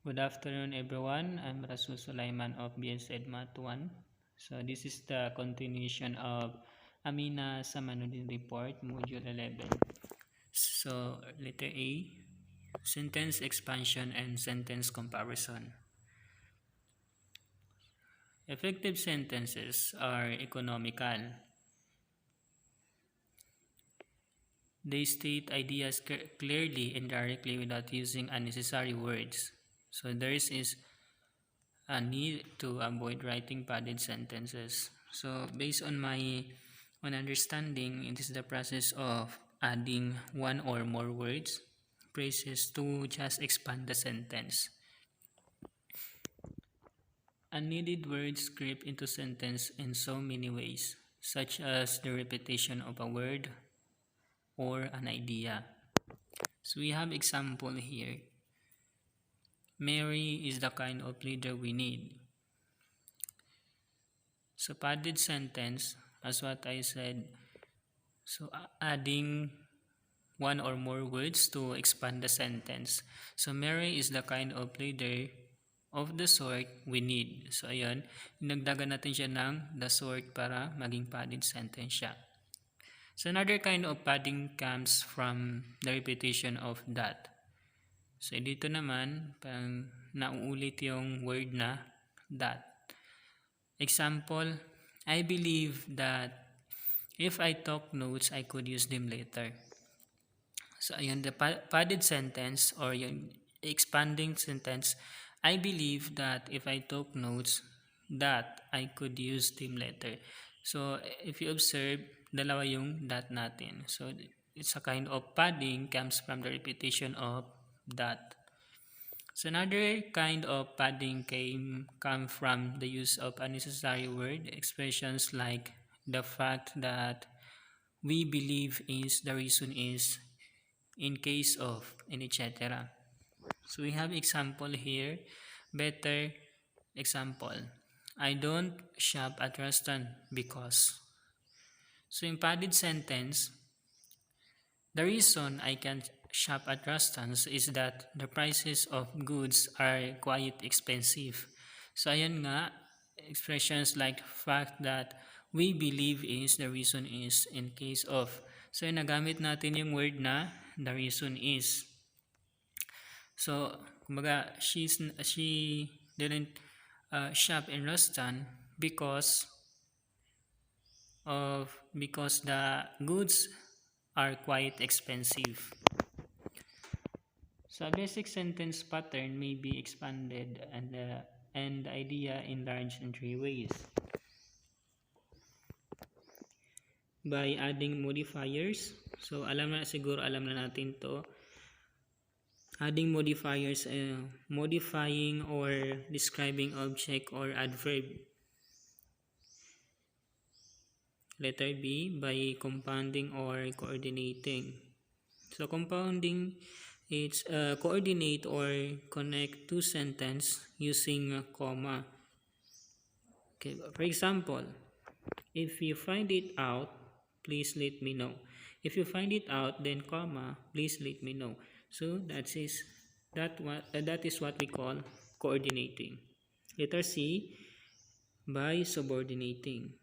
Good afternoon, everyone. I'm Rasul Sulaiman of BSED Math 1. So this is the continuation of Amina Samanudin Report, Module 11. So letter A, sentence expansion and sentence comparison. Effective sentences are economical. They state ideas clearly and directly without using unnecessary words. So there is a need to avoid writing padded sentences. So based on my understanding, it is the process of adding one or more words, phrases to just expand the sentence. Unneeded words creep into sentence in so many ways, such as the repetition of a word or an idea. So we have example here. Mary is the kind of leader we need. So padded sentence, as what I said, so adding one or more words to expand the sentence. So Mary is the kind of leader of the sort we need. So ayun, dinagdagan natin siya ng the sort para maging padded sentence siya. So another kind of padding comes from the repetition of that. So dito naman, parang nauulit yung word na that. Example, I believe that if I took notes, I could use them later. So ayun, the padded sentence or yung expanding sentence, I believe that if I took notes, that I could use them later. So if you observe, dalawa yung that natin. So it's a kind of padding comes from the repetition of that. So another kind of padding come from the use of unnecessary word expressions like the fact that we believe is, the reason is, in case of, and etc. So we have example here. Better example. I don't shop at restaurant because. So in padded sentence, the reason I can't shop at restaurants is that the prices of goods are quite expensive. So ayan nga, expressions like fact that we believe is, the reason is, in case of. So nagamit natin yung word na the reason is. So kumbaga she didn't shop in restaurant because the goods are quite expensive. So a basic sentence pattern may be expanded and the idea enlarged in three ways. By adding modifiers. So alam na natin to. Adding modifiers, modifying or describing object or adverb. Letter B, by compounding or coordinating. So compounding, it's coordinate or connect two sentences using a comma. Okay, for example, if you find it out, please let me know. If you find it out, then comma, please let me know. So that is what we call coordinating. Letter C, by subordinating.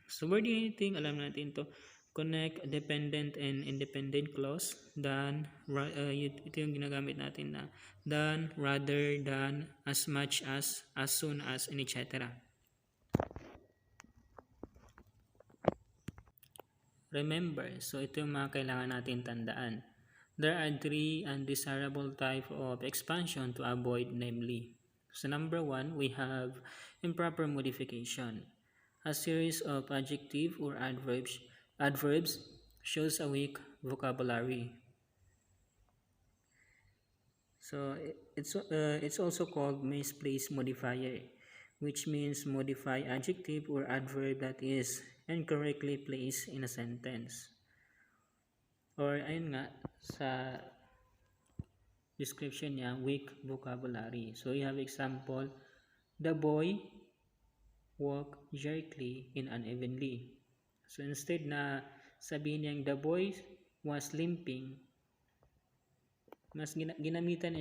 Subordinating, alam natin to, connect dependent and independent clause, than, ito yung ginagamit natin na than, rather than, as much as soon as, and etc. Remember, so ito yung mga kailangan natin tandaan. There are three undesirable type of expansion to avoid, namely. So number one, we have improper modification. A series of adjective or adverbs shows a weak vocabulary. So it's also called misplaced modifier, which means modify adjective or adverb that is incorrectly placed in a sentence. Or ayun nga, sa description niya, weak vocabulary. So you have example, the boy walked jerkily and unevenly. So instead na sabihin niyang the boy was limping, ginamitan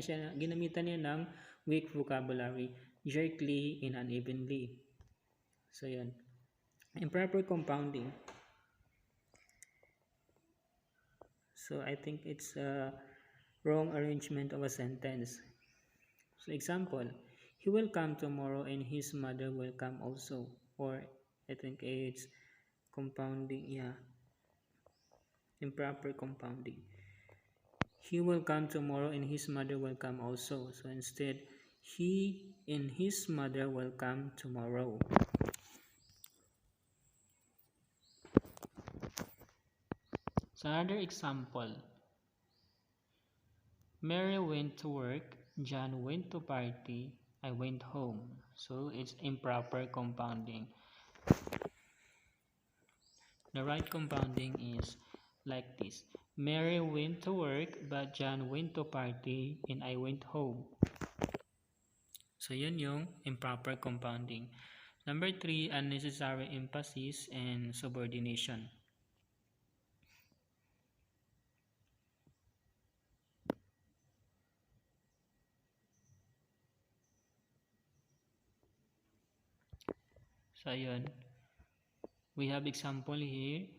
niya ng weak vocabulary, jerkily and unevenly. So yan. Improper compounding. So I think it's a wrong arrangement of a sentence. So example, he will come tomorrow and his mother will come also. Or I think it's compounding, yeah. Improper compounding. He will come tomorrow and his mother will come also. So instead, he and his mother will come tomorrow. So another example. Mary went to work, John went to party, I went home. So it's improper compounding. The right compounding is like this. Mary went to work, but John went to party, and I went home. So yun yung improper compounding. Number 3, unnecessary emphasis and subordination. So yun. We have example here.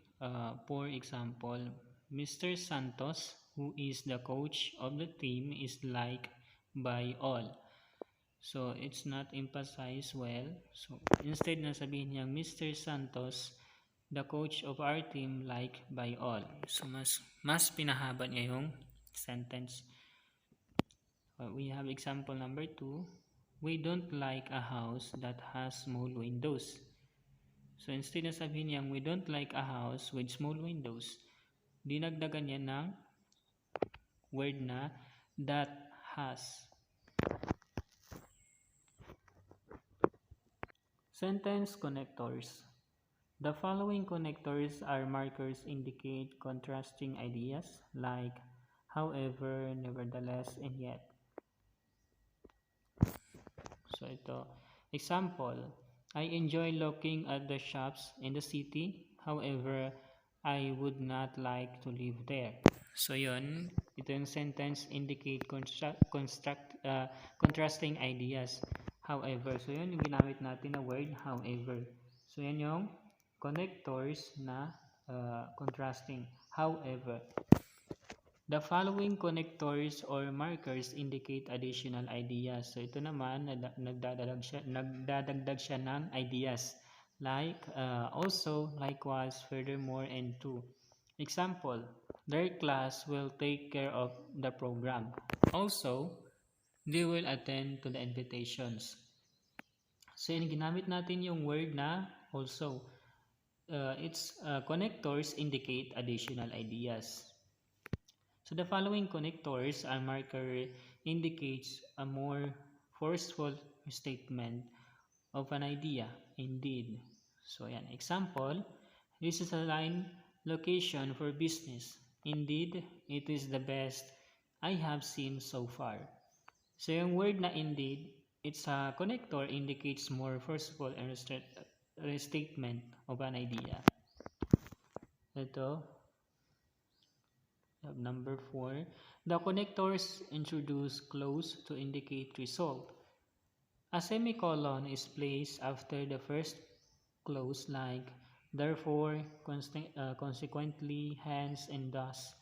For example, Mr. Santos, who is the coach of the team, is liked by all. So, it's not emphasized well. So, instead na sabihin niyang Mr. Santos, the coach of our team, liked by all. So, mas pinahaba niya yung sentence. We have example number 2. We don't like a house that has small windows. So, instead na sabihin niyang we don't like a house with small windows, dinagdagan niya ng word na that has. Sentence connectors. The following connectors are markers indicate contrasting ideas like however, nevertheless, and yet. So ito, example, I enjoy looking at the shops in the city. However, I would not like to live there. So yun, ito yung sentence indicate contrasting ideas. However, so yun yung ginamit natin na word however. So yan yung connectors na contrasting. However, the following connectors or markers indicate additional ideas. So ito naman, nagdadagdag siya ng ideas. Like, also, likewise, furthermore, and to. Example, their class will take care of the program. Also, they will attend to the invitations. So, ginamit natin yung word na also. Its connectors indicate additional ideas. So, the following connectors are marker indicates a more forceful statement of an idea. Indeed. So, yan. Example, this is a line location for business. Indeed, it is the best I have seen so far. So, yung word na indeed, it's a connector indicates more forceful and restatement of an idea. Ito, number 4. The connectors introduce clause to indicate result. A semicolon is placed after the first clause like therefore, consequently, hence, and thus.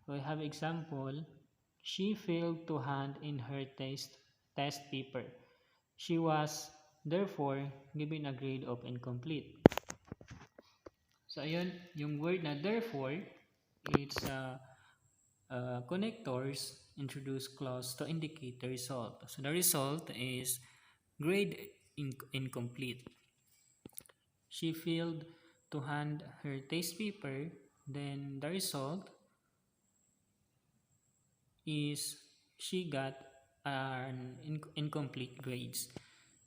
We have example, she failed to hand in her test paper. She was, therefore, given a grade of incomplete. So, ayun, yung word na therefore, it's connectors introduce clause to indicate the result. So, the result is grade incomplete. She failed to hand her test paper, then the result is she got an incomplete grades.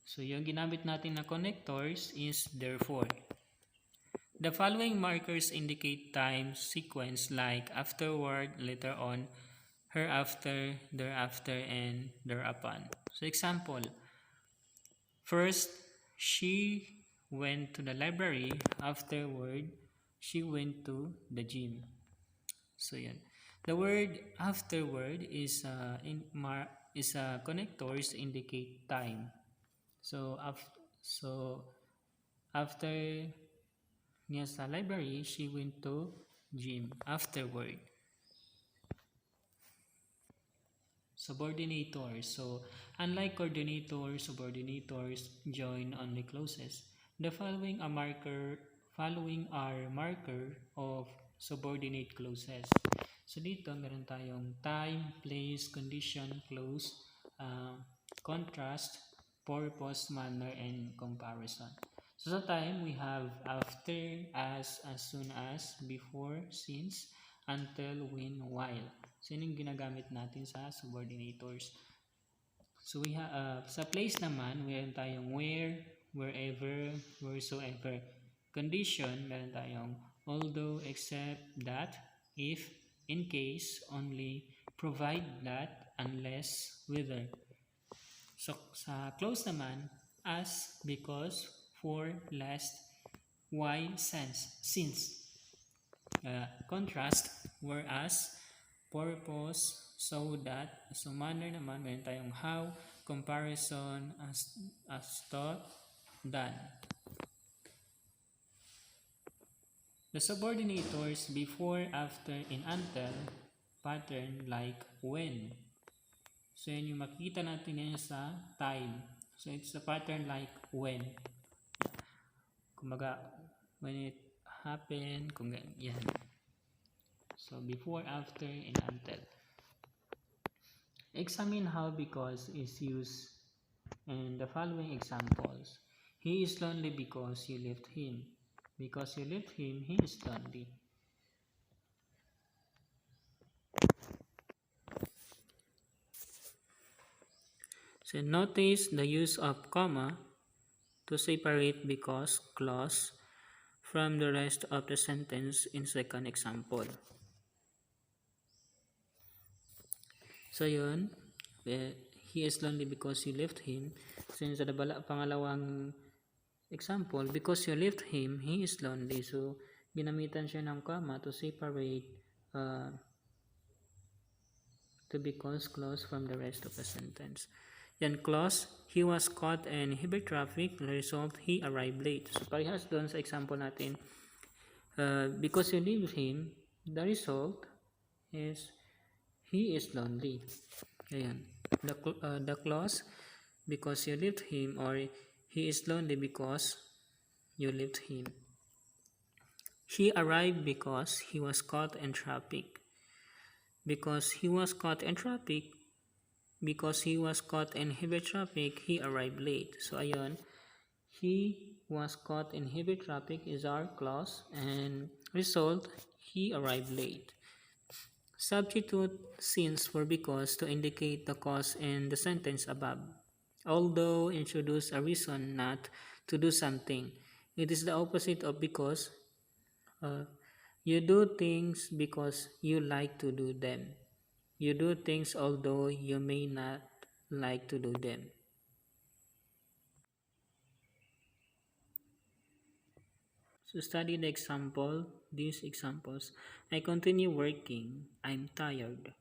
So, yung ginamit natin na connectors is therefore. The following markers indicate time sequence like afterward, later on, hereafter, thereafter, and thereupon. So, example, first, she went to the library. Afterward, she went to the gym. So, yan. The word afterward is connectors indicate time. So so after niya sa library, she went to gym afterward. Subordinators. So, unlike coordinators, subordinators join only clauses. The following are marker of subordinate clauses. So dito meron tayong time, place, condition, clause, contrast, purpose, manner, and comparison. So sa time, we have after, as soon as, before, since, until, when, while. So yun yung ginagamit natin sa subordinators. So we have sa place naman, meron tayong where, wherever, wheresoever. Condition, meron tayong although, except, that, if, in case, only, provide that, unless, whether. So sa clause naman, as, because, for, last, why, since. Contrast, whereas, purpose, so that. So manner naman, meron tayong how, comparison, as to, done. The subordinators before, after, and until pattern like when. So yan yung makita natin yan sa time. So it's a pattern like when. Kumbaga, when it happened, kung yan. So before, after, and until. Examine how because is used in the following examples. He is lonely because you left him. Because you left him, he is lonely. So notice the use of comma to separate because clause from the rest of the sentence in second example. So yun, he is lonely because you left him. So yun sa pangalawang example, because you left him, he is lonely. So ginamitan siya ng comma to separate the because clause from the rest of the sentence. Yan clause, he was caught in heavy traffic, the result, he arrived late. So parehas doon sa example natin, because you leave him, the result is he is lonely. Ayan. The clause, because you left him, or he is lonely because you left him. He arrived because he was caught in traffic. Because he was caught in traffic, because he was caught in heavy traffic, he arrived late. So ayun, he was caught in heavy traffic is our clause, and result, he arrived late. Substitute since for because to indicate the cause in the sentence above. Although introduce a reason not to do something. It is the opposite of because. You do things because you like to do them. You do things although you may not like to do them. So study the example, these examples. I continue working. I'm tired.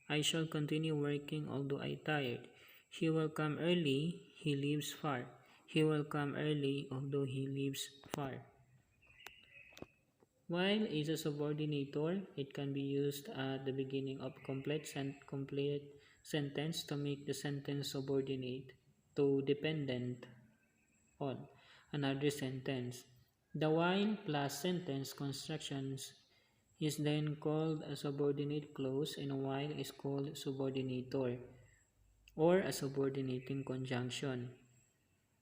I shall continue working although I'm tired. He will come early. He lives far. He will come early although he lives far. While is a subordinator, it can be used at the beginning of complete sentence to make the sentence subordinate to dependent on another sentence. The while plus sentence constructions is then called a subordinate clause, and while is called subordinator or a subordinating conjunction.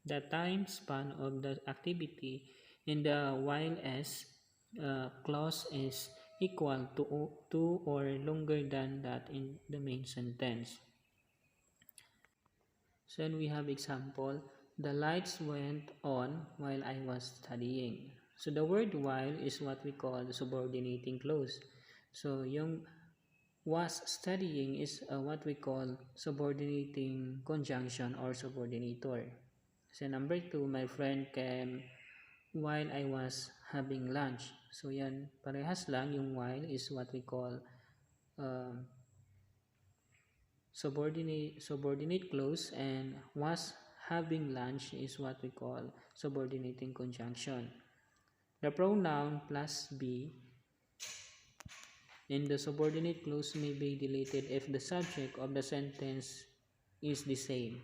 The time span of the activity in the while as clause is equal to or longer than that in the main sentence. So then we have example, the lights went on while I was studying. So the word while is what we call the subordinating clause. So yung was studying is what we call subordinating conjunction or subordinator. So number 2, my friend came while I was having lunch. So yan, parehas lang. Yung while is what we call um, subordinate clause, and was having lunch is what we call subordinating conjunction. The pronoun plus be in the subordinate clause may be deleted if the subject of the sentence is the same.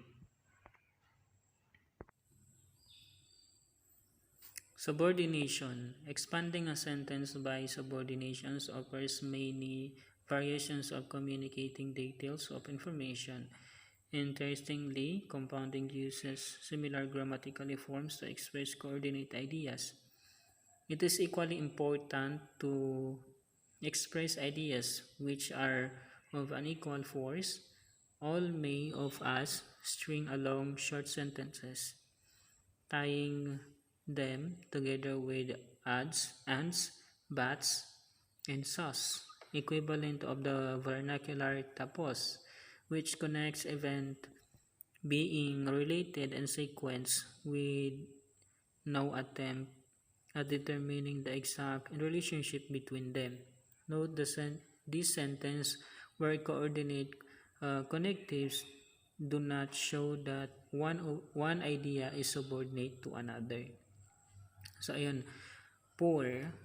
Subordination. Expanding a sentence by subordinations offers many variations of communicating details of information. Interestingly, compounding uses similar grammatical forms to express coordinate ideas. It is equally important to express ideas which are of unequal force. All may of us string along short sentences, tying them together with adds, ands, bats, and sus, equivalent of the vernacular tapos, which connects event being related and sequence with no attempt at determining the exact relationship between them. Note this sentence where coordinate connectives do not show that one idea is subordinate to another. So ayun,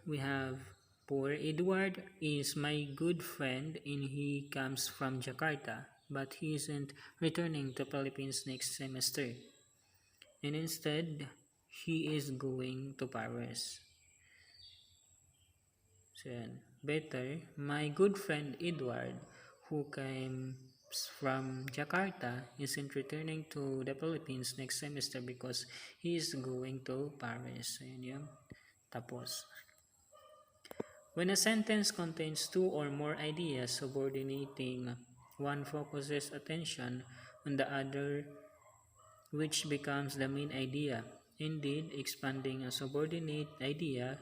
we have poor Edward is my good friend and he comes from Jakarta, but he isn't returning to Philippines next semester. And instead, he is going to Paris. So yan. Better, my good friend Edward, who comes from Jakarta, isn't returning to the Philippines next semester because he is going to Paris. So yan yung tapos. When a sentence contains two or more ideas subordinating, one focuses attention on the other, which becomes the main idea. Indeed, expanding a subordinate idea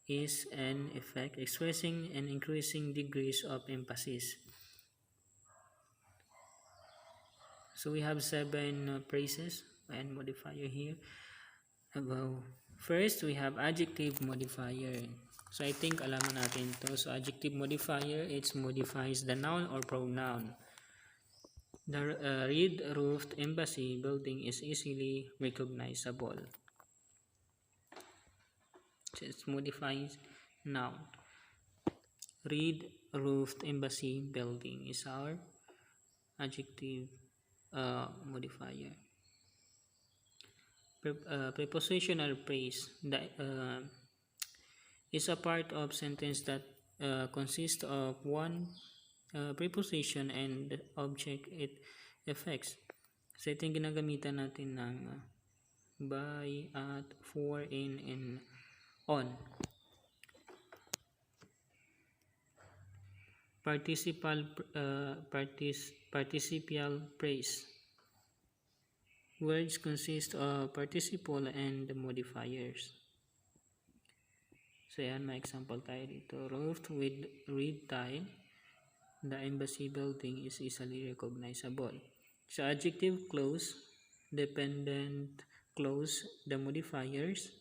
is an effect expressing an increasing degrees of emphasis. So we have 7 phrases and modifier here. First, we have adjective modifier. So I think alam natin to. So adjective modifier, it modifies the noun or pronoun. The red roofed embassy building is easily recognizable. So it modifies noun. Red roofed embassy building is our adjective modifier. Prepositional phrase is a part of sentence that consists of one preposition and the object it affects. So ito yung ginagamitan natin ng by, at, for, in, and on. Participial phrase. Words consist of participle and modifiers. So yan, may example tayo dito. Roofed with red tile, the embassy building is easily recognizable. So adjective clause, dependent clause, the modifiers,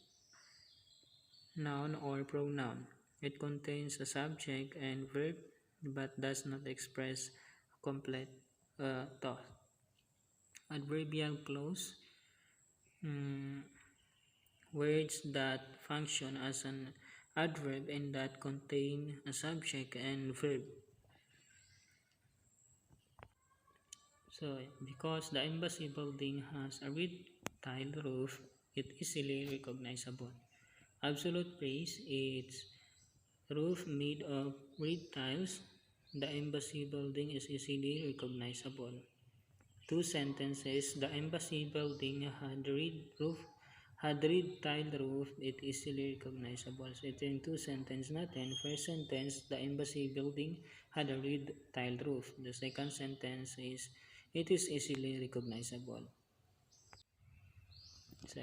noun or pronoun. It contains a subject and verb but does not express a complete thought. Adverbial clause, words that function as an adverb and that contain a subject and verb. So, because the embassy building has a red tile roof, it is easily recognizable. Absolute phrase, it's roof made of red tiles. The embassy building is easily recognizable. Two sentences, the embassy building had red tile roof, it is easily recognizable. So ito yung two sentence natin. First sentence, the embassy building had a red tile roof. The second sentence is, it is easily recognizable. So